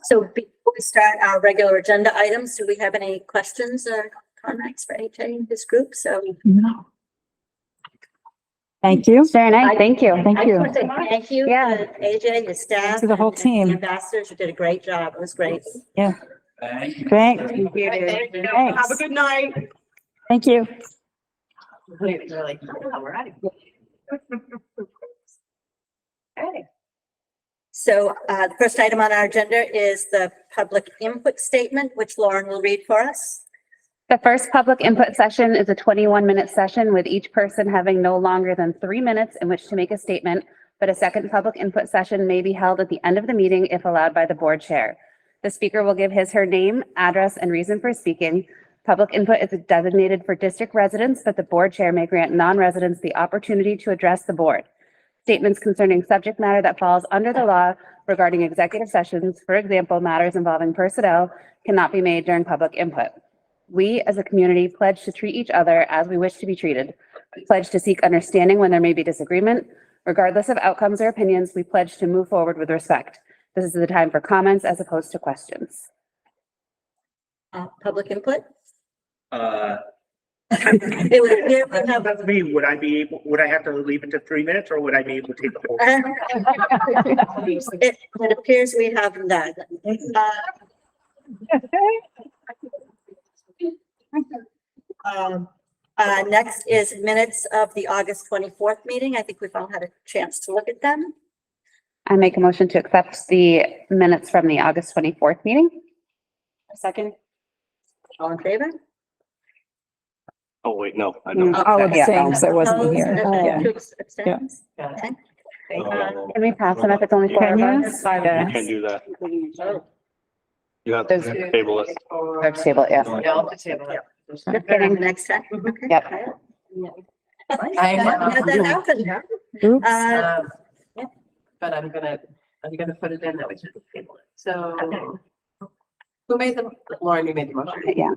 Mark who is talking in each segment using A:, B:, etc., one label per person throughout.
A: So before we start our regular agenda items, do we have any questions or comments for AJ and his group? So
B: No. Thank you.
C: Very nice. Thank you.
B: Thank
A: I
B: you.
A: want to say thank you,
C: Yeah.
A: AJ, your staff.
B: To the whole
A: and
B: team.
A: the ambassadors, you did a great job. It was great.
B: Yeah.
D: Thank you.
B: Great.
A: Have
B: Thanks.
A: a good night.
B: Thank you.
A: So the first item on our agenda is the public input statement, which Lauren will read for us.
C: The first public input session is a 21-minute session with each person having no longer than 3 minutes in which to make a statement, but a second public input session may be held at the end of the meeting if allowed by the board chair. The speaker will give her name, address, and reason for speaking. Public input is designated for district residents, but the board chair may grant non-residents the opportunity to address the board. Statements concerning subject matter that falls under the law regarding executive sessions, for example, matters involving personnel, cannot be made during public input. We, as a community, pledge to treat each other as we wish to be treated. We pledge to seek understanding when there may be disagreement. Regardless of outcomes or opinions, we pledge to move forward with respect. This is the time for comments as opposed to questions.
A: Public input?
D: It
A: It would appear we have
D: That's me. Would I have to leave it to 3 minutes or would I be able to take the whole?
A: It appears we have none. Next is minutes of the August 24th meeting. I think we've all had a chance to look at them.
C: I make a motion to accept the minutes from the August 24th meeting.
A: Second. All in favor?
E: Oh, wait, no, I
C: Mm.
E: don't.
B: I'll
C: Yeah.
B: abstain because I wasn't
A: Opposed?
B: here. Yeah.
A: Two abstentions? Okay.
C: Can we pass them if it's only 4
B: Can
C: of
B: you?
C: us?
E: You
B: Yes.
E: can do that.
A: Oh,
E: You have to
C: There's-
E: table it.
C: Let's table it, yes.
A: Just kidding, next time. Okay.
C: Yep.
A: How'd that happen?
B: Oops.
F: But I'm gonna put it in that we should table it. So who made the, Lauren, you made the motion.
C: Yeah.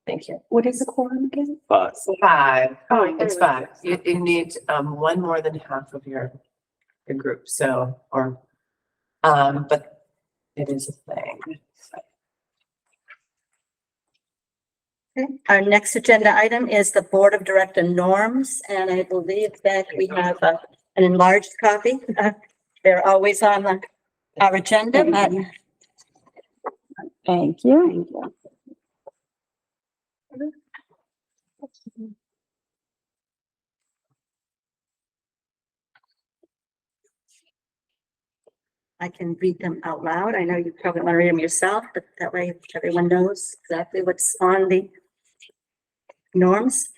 F: Thank you.
C: What is the quorum again?
E: But
F: Five. It's five. You need, one more than half of your group, so, or, but it is a thing.
A: Okay. Our next agenda item is the Board of Director norms, and I believe that we have an enlarged copy. They're always on our agenda, but
B: Thank you.
A: I can read them out loud. I know you probably want to read them yourself, but that way everyone knows exactly what's on the norms.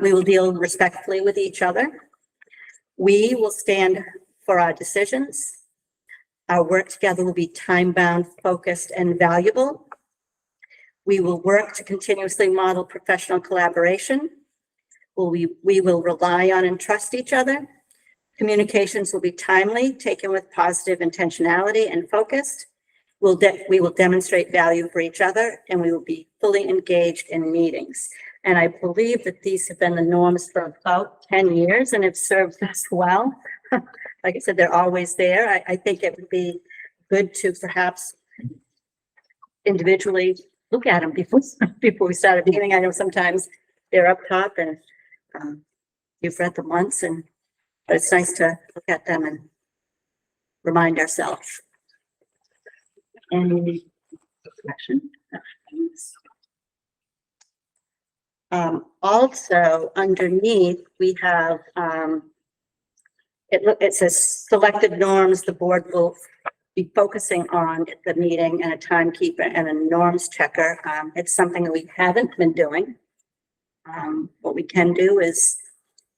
A: We will deal respectfully with each other. We will stand for our decisions. Our work together will be time-bound, focused, and valuable. We will work to continuously model professional collaboration. We will rely on and trust each other. Communications will be timely, taken with positive intentionality and focused. We will demonstrate value for each other, and we will be fully engaged in meetings. And I believe that these have been the norms for about 10 years and have served us well. Like I said, they're always there. I think it would be good to perhaps individually look at them before we start a meeting. I know sometimes they're up top and you've read them once, but it's nice to look at them and remind ourselves. Any action? Also underneath, we have, it says selected norms the board will be focusing on at the meeting, and a timekeeper and a norms checker. It's something that we haven't been doing. What we can do is,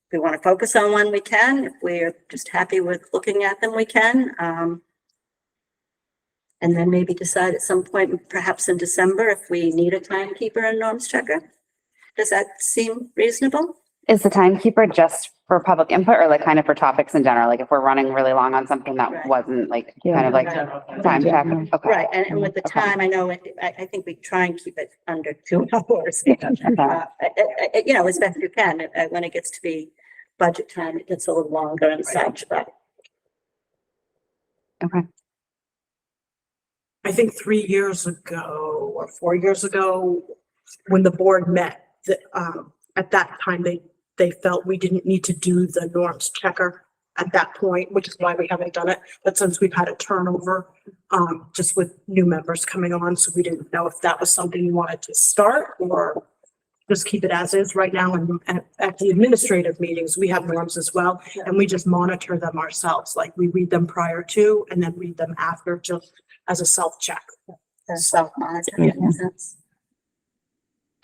A: if we want to focus on one, we can. If we're just happy with looking at them, we can. And then maybe decide at some point, perhaps in December, if we need a timekeeper and norms checker. Does that seem reasonable?
C: Is the timekeeper just for public input or like kind of for topics in general? Like if we're running really long on something that
A: Right.
C: wasn't like
B: Yeah.
C: kind of like time check? Okay.
A: Right, and with the
C: Okay.
A: time, I know, I think we try and keep it under 2 hours.
C: Okay.
A: You know, as best you can. When it gets to be budget time, it gets a little longer and such, but.
C: Okay.
G: I think 3 years ago or 4 years ago, when the board met, at that time, they felt we didn't need to do the norms checker at that point, which is why we haven't done it. But since we've had a turnover, just with new members coming on, so we didn't know if that was something you wanted to start or just keep it as is right now. And at the administrative meetings, we have norms as well, and we just monitor them ourselves. Like we read them prior to and then read them after, just as a self-check.
A: Self-monitoring in a sense.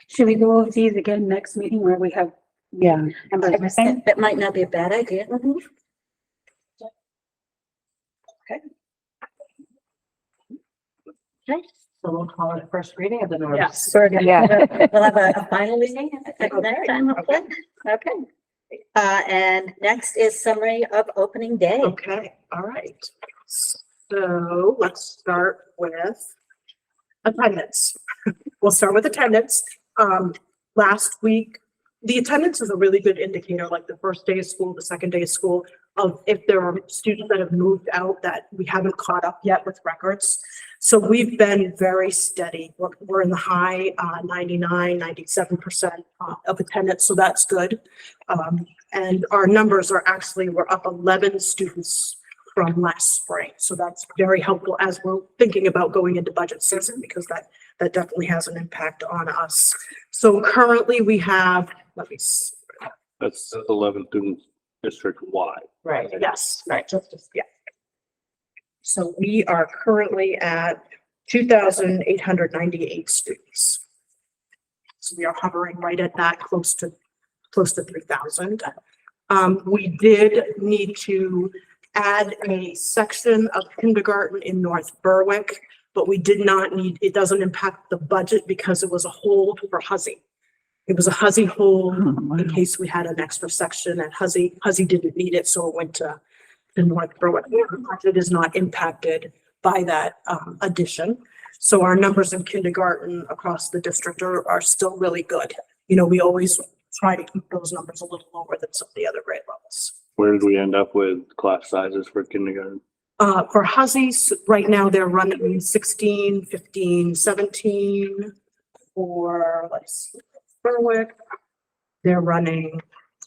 B: Should we go over these again next meeting where we have
C: Yeah.
B: everything?
A: That might not be a bad idea. Okay,
F: So we'll call it first reading of the norms.
G: Yes.
B: Yeah.
A: we'll have a final reading at that time, hopefully. Okay. And next is summary of opening day.
G: Okay, all right. So let's start with attendance. We'll start with attendance. Last week, the attendance is a really good indicator, like the first day of school, the second day of school, of if there are students that have moved out that we haven't caught up yet with records. So we've been very steady. We're in the high 99, 97% of attendance, so that's good. And our numbers are actually, we're up 11 students from last spring. So that's very helpful as we're thinking about going into budget season, because that definitely has an impact on us. So currently we have, let me see.
E: That's 11 students district wide.
F: Right.
G: Yes,
F: Right.
G: yeah. So we are currently at 2,898 students. So we are hovering right at that, close to 3,000. We did need to add a section of kindergarten in North Berwick, but we did not need, it doesn't impact the budget because it was a hold for Huzzy. It was a Huzzy hold in case we had an extra section at Huzzy. Huzzy didn't need it, so it went to North Berwick. It is not impacted by that addition. So our numbers in kindergarten across the district are still really good. You know, we always try to keep those numbers a little lower than some of the other grade levels.
E: Where did we end up with class sizes for kindergarten?
G: For Huzzies, right now they're running 16, 15, 17. For, let's see, Berwick, they're running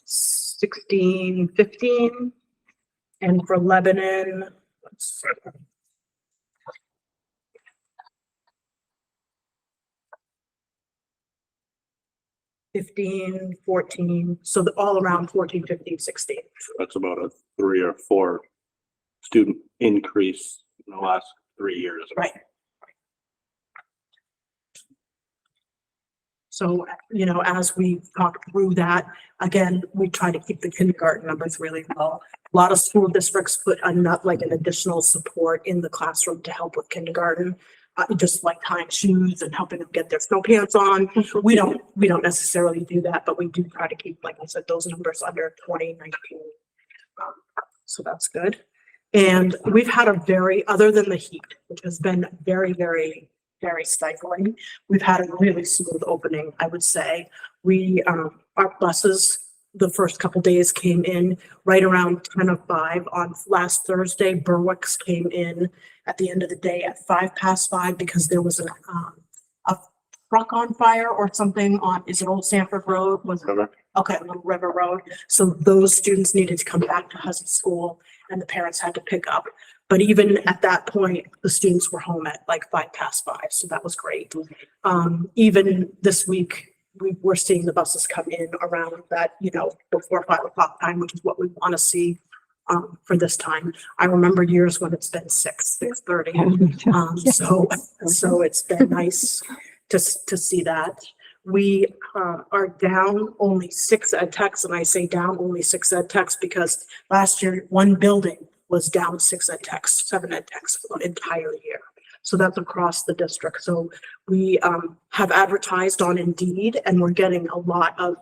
G: 16, 15. And for Lebanon, let's see. $15, $14, so all around $14, $15, $16.
E: That's about a 3 or 4 student increase in the last 3 years.
G: Right. So, you know, as we talk through that, again, we try to keep the kindergarten numbers really low. A lot of school districts put an additional support in the classroom to help with kindergarten. Just like tying shoes and helping them get their snow pants on. We don't necessarily do that, but we do try to keep, like I said, those numbers under 2019. So that's good. And we've had other than the heat, which has been very, very, very stifling, we've had a really smooth opening, I would say. Our buses, the first couple days came in right around 10:05 on last Thursday. Berwick's came in at the end of the day at 5:05 because there was a truck on fire or something on, is it Old Sanford Road? Was it?
E: River.
G: Okay, Little River Road. So those students needed to come back to Huzzy School and the parents had to pick up. But even at that point, the students were home at like 5:05. So that was great. Even this week, we're seeing the buses come in around that, you know, before 5 o'clock time, which is what we want to see for this time. I remember years when it's been 6:30. So it's been nice to see that. We are down only 6 ed techs, and I say down only 6 ed techs because last year one building was down 6 ed techs, 7 ed techs for the entire year. So that's across the district. So we have advertised on Indeed, and we're getting a lot of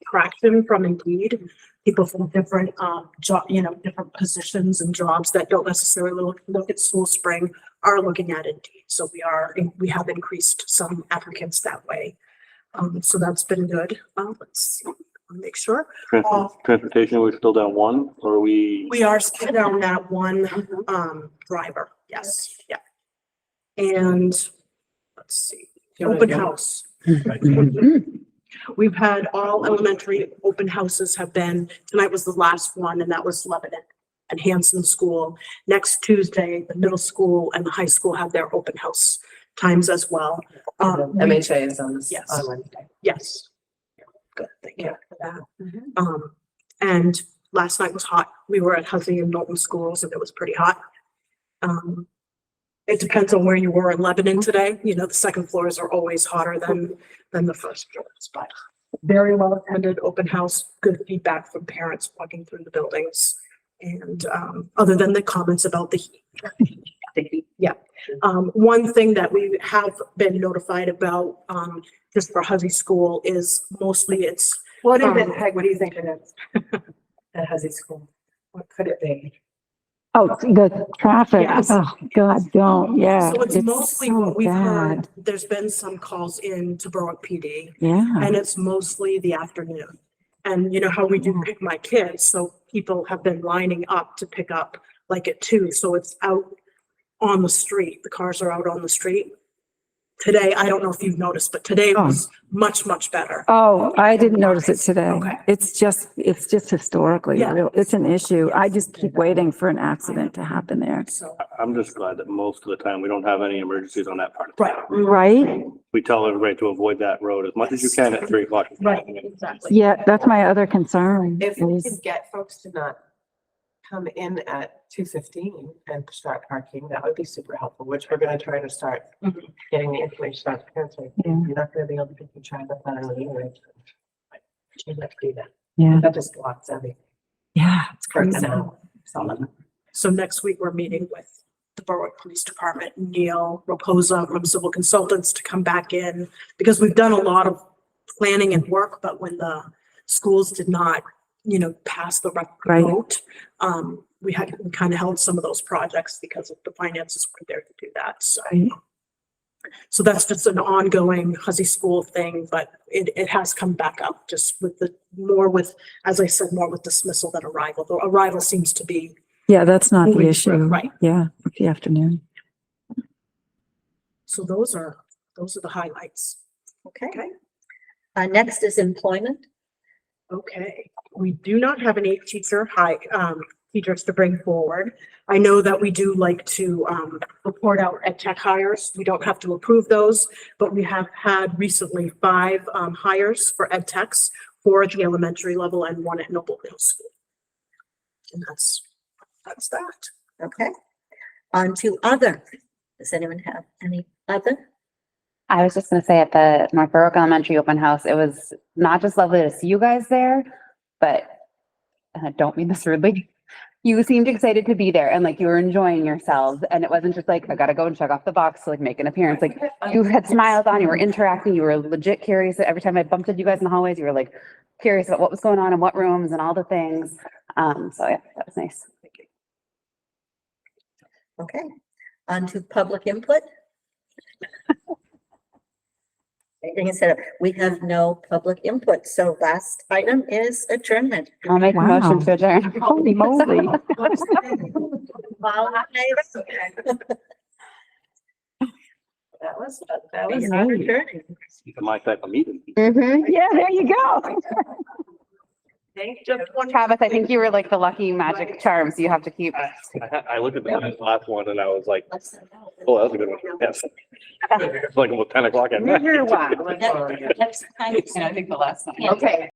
G: traction from Indeed. People from different different positions and jobs that don't necessarily look at School Spring are looking at Indeed. So we have increased some applicants that way. So that's been good. Let's see, make sure.
E: Transportation, we're still down 1, or are we?
G: We are still down that one driver. Yes, yeah. and let's see, open house. We've had all elementary open houses have been, tonight was the last one, and that was Lebanon and Hanson School. Next Tuesday, the middle school and the high school have their open house times as well.
F: MHA is on this,
G: Yes.
F: on Wednesday.
G: Yes. Good, thank you for that. And last night was hot. We were at Hussey and Knowlton schools and it was pretty hot. It depends on where you were in Lebanon today. You know, the second floors are always hotter than the first floors, but very well attended open house, good feedback from parents walking through the buildings. And, other than the comments about the heat. Yeah. One thing that we have been notified about, just for Hussey School is mostly it's.
F: What is it, Peg? What do you think it is? At Hussey School? What could it be?
B: Oh, the traffic.
G: Yes.
B: Oh, God, don't. Yeah.
G: So it's mostly
B: so
G: what we've heard.
B: bad.
G: There's been some calls in to Berwick PD
B: Yeah.
G: and it's mostly the afternoon. And you know how we do pick my kids, so people have been lining up to pick up like at 2, so it's out on the street. The cars are out on the street. Today, I don't know if you've noticed, but today was much, much better.
B: Oh, I didn't notice it today.
G: Okay.
B: It's just historically
G: Yeah.
B: real. It's an issue. I just keep waiting for an accident to happen there.
G: So,
E: I'm just glad that most of the time we don't have any emergencies on that part. of
G: right,
E: town.
B: Right?
E: We tell everybody to avoid that road as much as you can at 3 o'clock.
G: right, exactly.
B: Yeah, that's my other concern.
F: If we
B: is-
F: can get folks to not come in at 2:15 and start parking, that would be super helpful, which we're gonna try to start
G: Mhm.
F: getting the information out to parents. Like,
B: Yeah.
F: You're not gonna be able to pick your child up on an anyway. You'd have to do that.
B: Yeah.
F: That just blocks everything.
B: Yeah.
F: It's crazy now.
G: So next week, we're meeting with the Berwick Police Department, Neil Raposa from Civil Consultants to come back in. Because we've done a lot of planning and work, but when the schools did not, you know, pass the
B: Right.
G: vote, we kind of held some of those projects because of the finances weren't there to do that, so.
B: Right.
G: So that's just an ongoing Hussey School thing, but it has come back up just with as I said, more with dismissal than arrival. The arrival seems to be
B: Yeah, that's not the
G: moving
B: issue.
G: through, right.
B: Yeah, it's the afternoon.
G: So those are the highlights.
A: Okay.
G: Okay.
A: Next is employment.
G: Okay, we do not have any teachers to bring forward. I know that we do like to, report out ed tech hires. We don't have to approve those, but we have had recently 5, hires for ed techs, 4 at the elementary level and 1 at Noble Middle School. And that's that.
A: Okay. On to other. Does anyone have any other?
C: I was just gonna say at the North Berwick Elementary Open House, it was not just lovely to see you guys there, but, and I don't mean this rudely, you seemed excited to be there and like you were enjoying yourselves. And it wasn't just like, I gotta go and check off the box to like make an appearance. Like you had smiles on, you were interacting, you were legit curious. Every time I bumped into you guys in the hallways, you were like curious about what was going on in what rooms and all the things. So yeah, that was nice.
A: Okay. On to public input. Like I said, we have no public input, so last item is adjournment.
C: I'll make a motion
B: Wow.
C: to adjourn.
B: Holy moly.
F: That was
A: We
F: nice.
A: are adjourning.
E: My type of meeting.
C: Mhm.
B: Yeah, there you go.
F: Thank you.
C: Travis, I think you were like the lucky magic charm, so you have to keep.
E: I looked at the last one and I was like, oh, that was a good one. Yes. It's like about 10 o'clock at night.
C: You're wild.
A: Next time.
F: And I think the last time.
C: Okay.